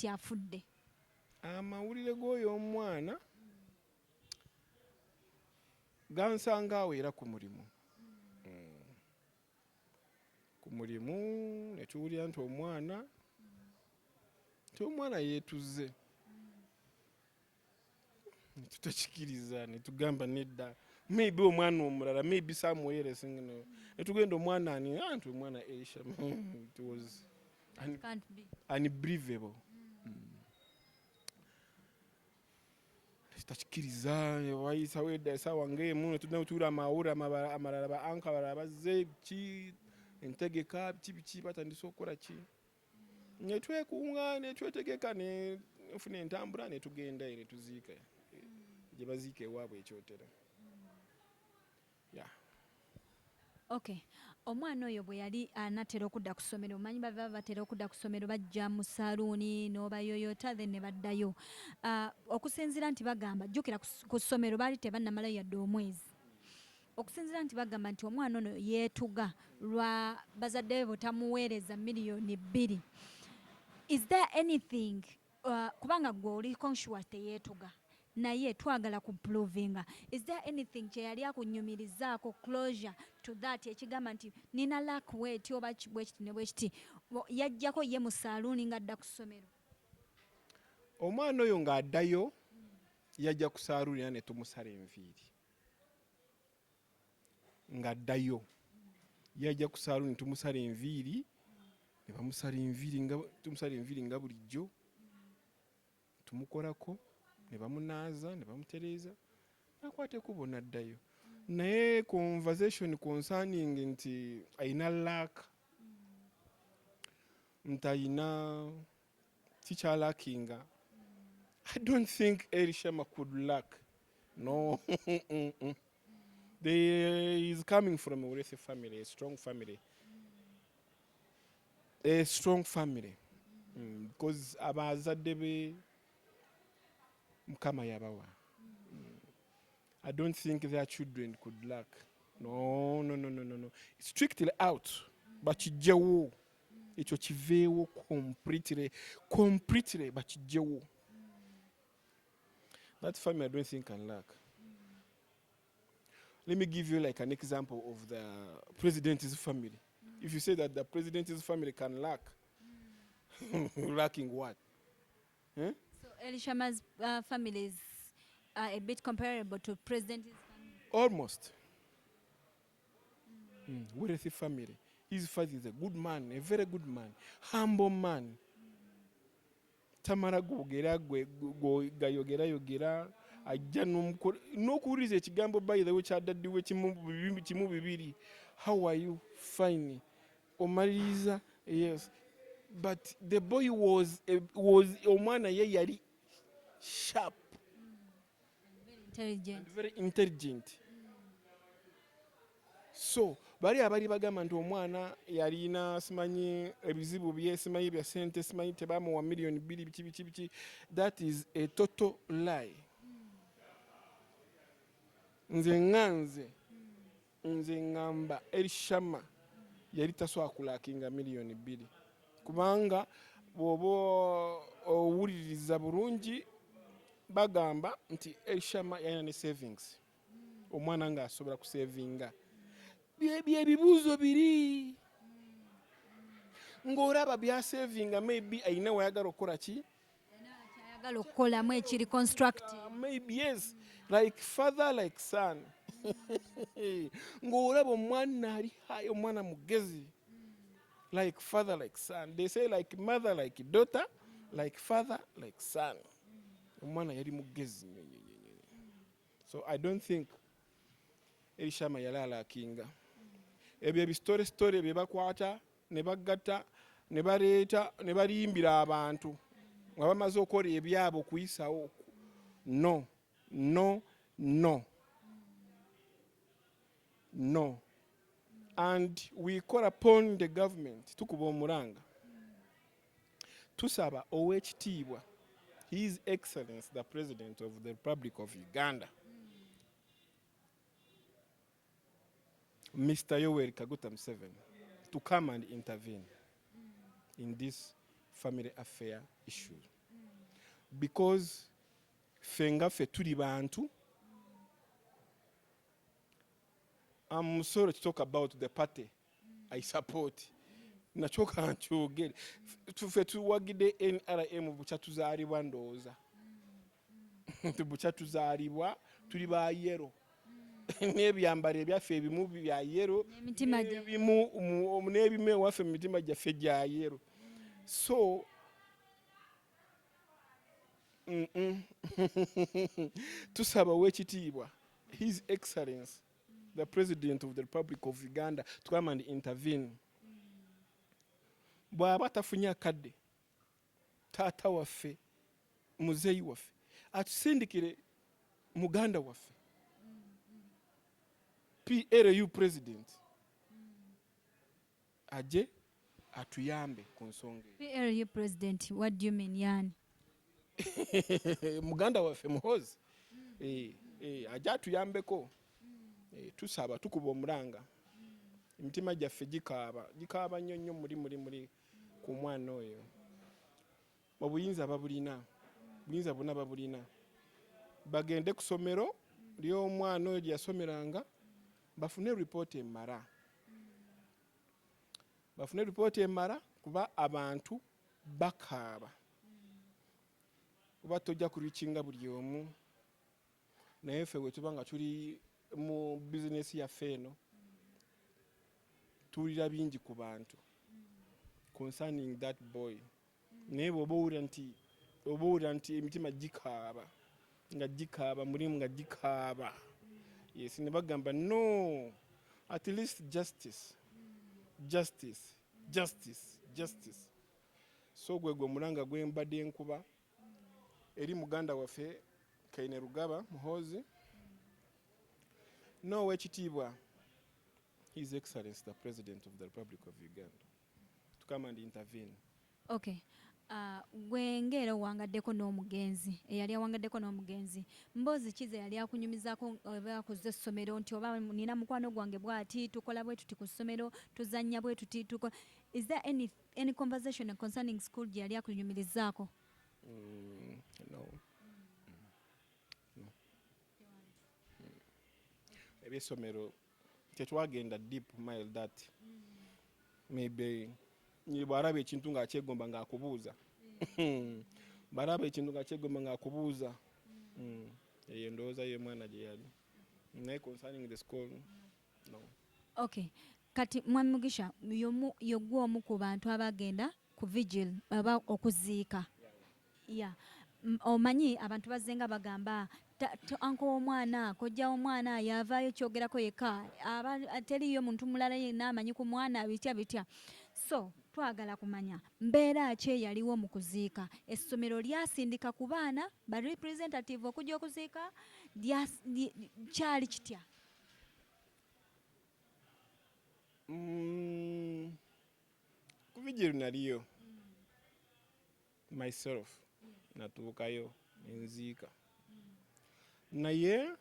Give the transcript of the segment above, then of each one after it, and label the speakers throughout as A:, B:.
A: nti afudde.
B: Amawulire g'oyo omwana gansanga awo era ku mulimu. Ku mulimu ne tuwulira nti omwana yeetuze. Ne tutakikiriza ne tugamba nedda. Maybe omwana omulala, maybe somewhere else. Ne tugenda omwana ani? Nti omwana Elshama. It was unbelievable. Tutakikiriza wayisawo edda essaawa ng'emu ne tuddamu tuwulira amawulire amalala ba anka abalala bazze ki entegeka biki batandise okukola ki. Ne twekuŋŋaanya ne twetegeka ne nfuna entambula ne tugenda ne tuziika gye baziika ewaabwe ekyotera.
A: Okay. Omwana oyo bwe yali anatera okudda ku ssomero, omanyi bava batera okudda ku ssomero bajja mu saaluuni n'obayoyota then ne baddayo. Okusinziira nti bagamba, jjukira ku ssomero baali tebannamalayo yadde omwezi. Okusinziira nti bagamba nti omwana ono yeetuga lwa bazadde be butamuweereza miliyoni 2. Is there anything, kubanga gwe oli conscious teyeetuga, naye twagala kuprovinga, is there anything kye yali akunyumirizaako closure to that ekigamba nti nina lack weti oba bwekiti ne bwekiti yajjako ye mu saaluuni ng'adda ku ssomero?
B: Omwana oyo ng'addayo yajja ku saaluuni ne tumusala enviiri. Ng'addayo yajja ku saaluuni tumusala enviiri, ne bamusala enviiri nga bulijjo, tumukolako ne bamunaaza ne bamutereeza nakwata ekkubo n'addayo. Naye conversation concerning nti ayina lack, nti ayina kikyalakinga, I don't think Elshama could lack. No. He is coming from a wealthy family, a strong family. A strong family. Because abazadde be Mukama yabawa. I don't think their children could lack. No. Strictly out. But kijjawo. Ekyo kiveewo completely but kijjawo. That family I don't think can lack. Let me give you like an example of the president's family. If you say that the president's family can lack, lacking what? Huh?
A: So Elshama's family is a bit comparable to president's family?
B: Almost. Wealthy family. His father is a good man, a very good man, humble man. Tamara gogera gayogera ajja n'okuwuliriza ekigambo by the way kyadaddiwe kimu bibiri. How are you? Fine. Omaliriza, yes. But the boy was omwana ye yali sharp.
A: And
B: very intelligent. So bali abali bagamba nti omwana yalina simanyi ebizibu bye, simanyi bya sente, simanyi tebamuwa miliyoni 2 biki. That is a total lie. Nze ngamba Elshama yali tasobola kulakinga miliyoni 2 kubanga bw'oba owuliriza bulungi bagamba nti Elshama yalina ne savings. Omwana ng'asobola kusevinga. Byebibuuzo biri. Ng'olaba byasevinga maybe ayina wayagala okukola ki?
A: ayagala okukolamu ekiri constructive.
B: Maybe yes. Like father, like son. Ng'olaba omwana ali hayi, omwana mugezi. Like father, like son. They say like mother, like daughter, like father, like son. Omwana yali mugezi. So I don't think Elshama yalala kinga. Ebyo ebisitore bye bakwata ne bagatta ne baleeta ne baliyimbira abantu nga bamaze okukola ebyabo okuyisawo. No. And we call upon the government, tukuba omulanga, tusaba owekitiibwa His Excellency the President of the Republic of Uganda, Mr. Yoweri Kaguta Museveni, to come and intervene in this family affair issue. because ffe tuli bantu. I'm sorry to talk about the party I support. Nachoka nkyogere. Ffe tuwagidde NRM bukya tuzaalibwa ndowooza. Bukya tuzaalibwa tuli ba yero. N'ebyambalo ebyaffe ebimu bya yero. N'ebimu ewaffe mu mitima gyaffe gya yero. So tusaba Oweekitiibwa His Excellency the President of the Republic of Uganda to come and intervene. Bw'aba tafunye akadde taata waffe muzeeyi waffe atusindikire muganda waffe PLU President aje atuyambe ku nsonga
A: PLU President, what do you mean yani?
B: muganda waffe Muhoozi aje atuyambeko. Tusaba tukuba omulanga emitima gyaffe gikaaba nnyo muri ku mwana oyo. Obuyinza babulina, buyinza bonna babulina. Bagende ku ssomero ly'omwana oyo gye yasomeranga bafune ripooti emala. Bafune ripooti emala kuba abantu bakaaba. Kuba tojja kulikinga buli omu. Naye ffe bwe tuba nga tuli mu bizinesi yaffe eno tuwulira bingi ku bantu concerning that boy. Naye bw'oba owulira nti emitima gikaaba nga gikaaba mulimu nga gikaaba. Yes, ne bagamba no, at least justice. So gwe omulanga gwe mbadde nkuba eri muganda waffe Kainerugaba Muhoozi. No, Oweekitiibwa His Excellency the President of the Republic of Uganda to come and intervene.
A: Okay. Gwe ng'era owangaddeko n'omugenzi eyali awangaddeko n'omugenzi mboozi kize yali akunyumizaako oba akoze essomero nti oba nina mukwano gwange bw'ati tukola bwe tuti ku ssomero tuzannya bwe tuti is there any conversation concerning school gye yali akunyumirizaako?
B: No. Ebyessomero tetwagenda deep mile that maybe bw'alaba ekintu ng'akyegomba ng'akubuuza. Bw'alaba ekintu ng'akyegomba ng'akubuuza. Eyo ndowooza ye mwana gye yali. Naye concerning the school, no.
A: Okay. Kati Mwami Mugisha yogwa omu ku bantu abagenda ku vigil aba okuziika. Yeah. Omanyi abantu bazenga bagamba anko omwana kojja omwana yavaayo kyogerako yekka teriyo muntu mulala yenna amanyi ku mwana bitya. So twagala kumanya mbeera ki eyaliwo mu kuziika. Essomero lyasindika ku baana ba representative okujja okuziika kyali kitya?
B: Ku vigil naliyo myself natuukayo enziika. Naye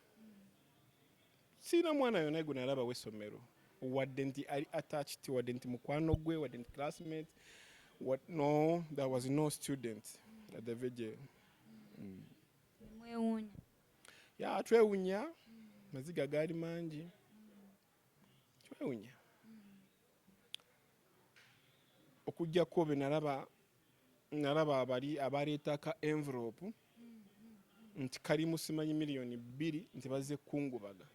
B: siina mwana yonna gwe nalaba w'essomero wadde nti ali attached, wadde nti mukwano gwe, wadde nti classmate. No, there was no student at the vigil.
A: Mwewuunya?
B: Yeah, twewunya. Maziga gaali mangi. Twewunya. Okuggyako be nalaba abaleeta ka envelope nti kalimu simanyi million 2 nti bazze kungubaga.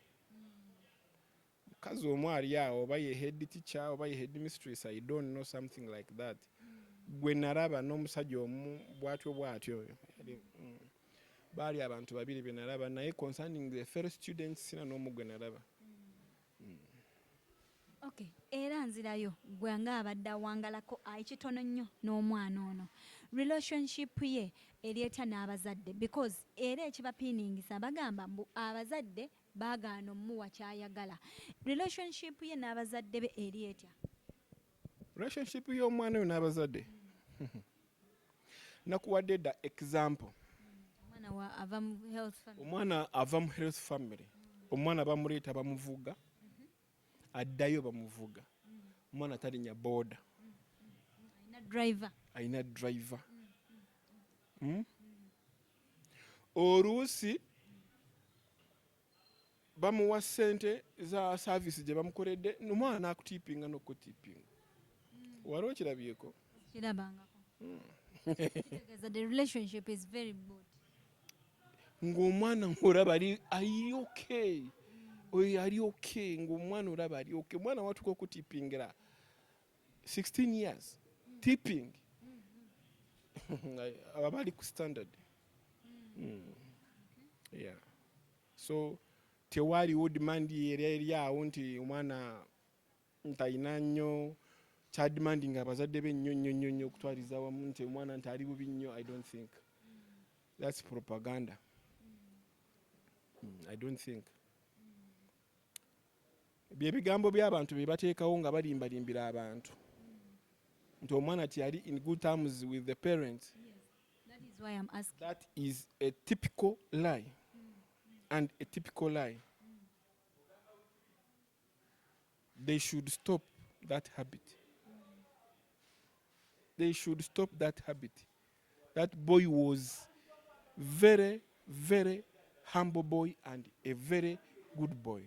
B: Mukazi omu ali awo oba ye head teacher oba ye head mistress, I don't know, something like that. Gwe nalaba n'omusajja omu bwatyo baali abantu babiri be nalaba, naye concerning the fellow students sina n'omu gwe nalaba.
A: Okay. Era nzirayo gwe ng'abadde awangalako ekitono nnyo n'omwana ono. Relationship ye eri etya n'abazadde, because era ekibapiiningisa bagamba mbu abazadde baagaana omuwa kyayagala. Relationship ye n'abazadde be eri etya?
B: Relationship y'omwana oyo n'abazadde nakuwadde dda example. Omwana ava mu health family. Omwana bamuleeta bamuvuga, addayo bamuvuga. Omwana talinnya boda,
A: ayina driver.
B: oluusi bamuwa ssente za saavisi gye bamukoledde omwana n'akutiipinga n'okutiipinga wali okirabyeko
A: kirabangako kitegeeza the relationship is very good
B: ng'omwana ng'olaba ali okay oyo ali okay ng'omwana olaba ali okay omwana watuka okutiipingira 16 years tipping aba ali ku standard yeah so tewaaliwo dimandi eri awo nti omwana ntalina nnyo kyadimandinga abazadde be nnyo okutwaliza wamu nti omwana nti ali bubi nnyo I don't think that's propaganda I don't think byebigambo by'abantu bye bateekawo nga balimbalimbira abantu nti omwana ti yali in good terms with the parents.
A: That is why I'm asking.
B: That is a typical lie and a typical lie. They should stop that habit. They should stop that habit. That boy was very, very humble boy and a very good boy.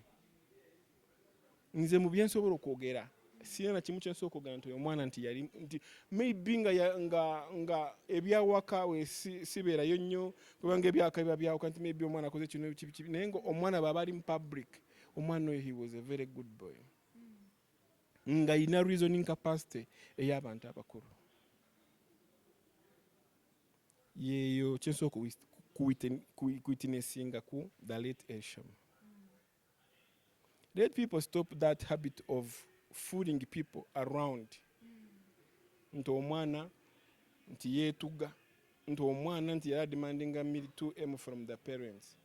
B: Nze mu bye nsobola okwogera sirina na kimu kye nsobola okwogera nti omwana nti yali nti maybe nga ebyawaka we sibeerayo nnyo kubanga ebyawaka biba byawuka nti maybe omwana akoze kino kibi naye nga omwana bw'aba ali mu public omwana oyo he was a very good boy nga yina reasoning capacity ey'abantu abakulu yeeyo kye nsobola kuwitnessinga ku the late Elshama. Let people stop that habit of fooling people around. Nti omwana nti yeetuga nti omwana nti yali demanding a meal 2M from the parents.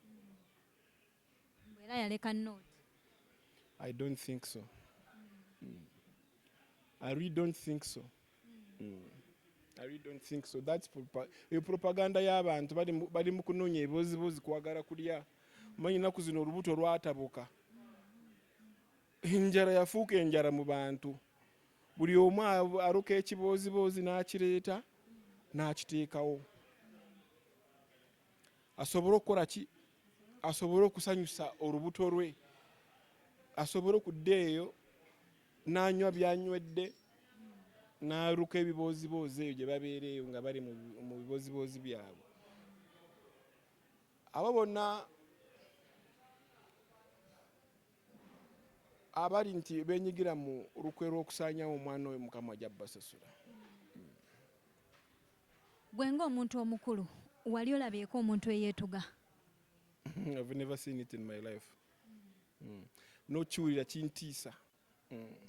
A: Era yaleka note.
B: I don't think so. I really don't think so. I really don't think so. That's propaganda y'abantu bali mu kunoonya ebibozibozi kwagala kulya. Manyi nnaku zino olubuto lwatabuka. Enjala yafuuka enjala mu bantu. Buli omu aluka ekibozibozi n'akireeta n'akiteekawo. Asobole okukola ki? Asobole okusanyusa olubuto lwe. Asobole okudda eyo n'anywa byanywedde n'aluka ebibozibozi eyo gye babeera eyo nga bali mu bibozibozi byabwe. Abo bonna abali nti beenyigira mu lukwe lw'okusaanyawo omwana oyo Mukama ajja basasula.
A: Gwe ng'omuntu omukulu wali olabyeko omuntu eyeetuga?
B: I've never seen it in my life. N'okiwulira kintiisa.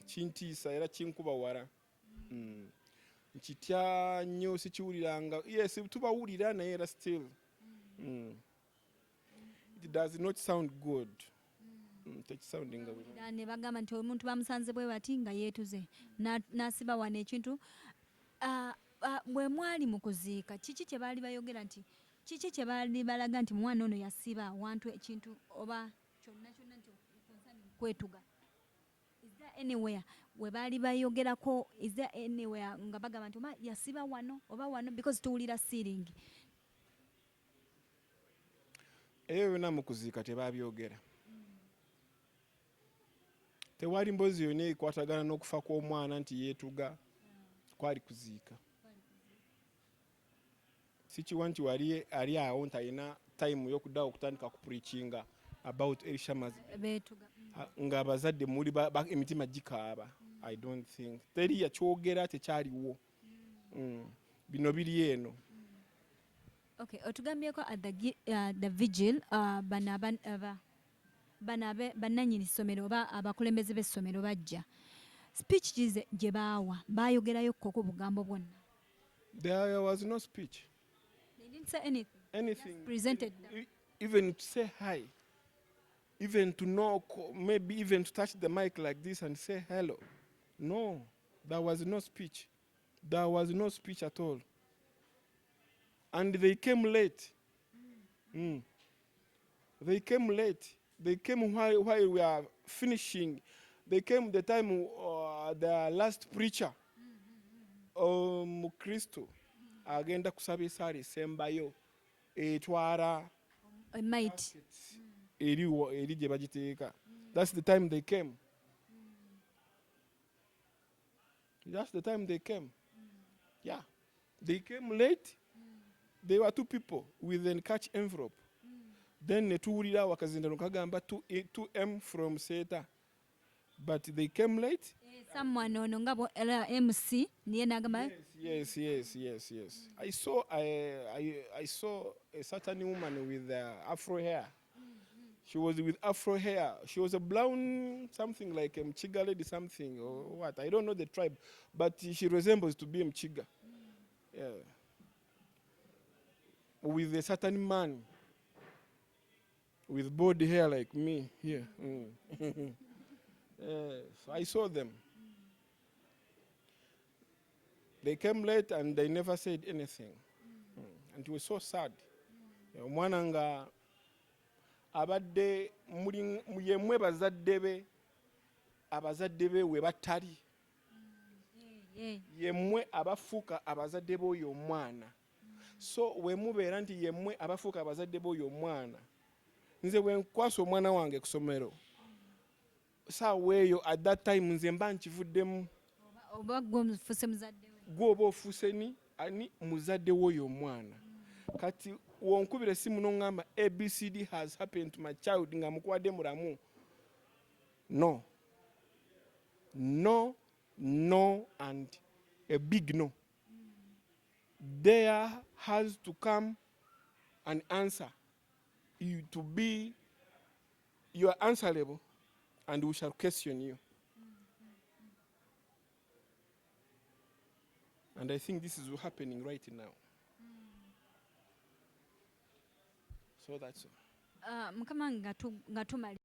B: Kintiisa era kinkuba wala. Nkitya nnyo sikiwuliranga. Yes, tubawulira naye era still. It does not sound good.
A: Ne bagamba nti omuntu bamusanze bwe bati nga yeetuze n'asiba wano ekintu. Bwe mwali mu kuziika kiki kye baali bayogera nti kiki kye baali balaga nti mwana ono yasiba awantu ekintu oba kyonna nti kwetuga? Is there anywhere we baali bayogerako? Is there anywhere nga bagamba nti yasiba wano oba wano because tuwulira sealing?
B: Eyo byonna mu kuziika tebabyogera. Tewali mbozi yonna ekwatagana n'okufa kw'omwana nti yeetuga kwali kuziika. Sikiwa nti wali ali awo nti alina time y'okuddawo okutandika kupreachinga about Elshama nga abazadde muli emitima gikaaba. I don't think teri yakyogera tekyaliwo. Bino biri eno.
A: Okay, otugambyeko at the vigil bannannyini ssomero oba abakulembeze b'essomero bajja. Speech gye baawa baayogerayo koko bugambo bwonna?
B: There was no speech.
A: They didn't say anything.
B: Anything.
A: Just presented them.
B: Even to say hi. Even to knock, maybe even to touch the mic like this and say hello. No, there was no speech. There was no speech at all. And they came late. They came late. They came while we are finishing. They came the time the last preacher, Mukristo, agenda kusaba esaala esembayo etwala
A: might
B: eri gye bagiteeka. That's the time they came. That's the time they came. Yeah. They came late. They were two people with an catch envelope. Then ne tuwulira wakazindano kagamba 2M from Seta. But they came late.
A: Someone ono nga bo MC niye nagamba.
B: Yes. I saw a certain woman with afro hair. She was with afro hair. She was a brown, something like Mchiga lady something or what. I don't know the tribe, but she resembles to be Mchiga. Yeah. With a certain man with body hair like me here. So I saw them. They came late and they never said anything. And it was so sad. Omwana nga abadde yemmwe abazadde be we batali. Yemmwe abafuuka abazadde b'oyo omwana. So we mubeera nti yemmwe abafuuka abazadde b'oyo omwana. Nze bwe nkwasa omwana wange ku ssomero. Saawa eyo at that time nze mba nkivuddemu.
A: Oba gw'ofuuse muzadde we.
B: Gw'oba ofuuse ani muzadde w'oyo omwana. Kati wonkubira essimu n'oŋŋamba ABCD has happened to my child nga mukuwadde mulamu. No. No, and a big no. There has to come an answer. You to be, you are answerable, and we shall question you. And I think this is happening right now. So that's all.
A: Mukama nga tumali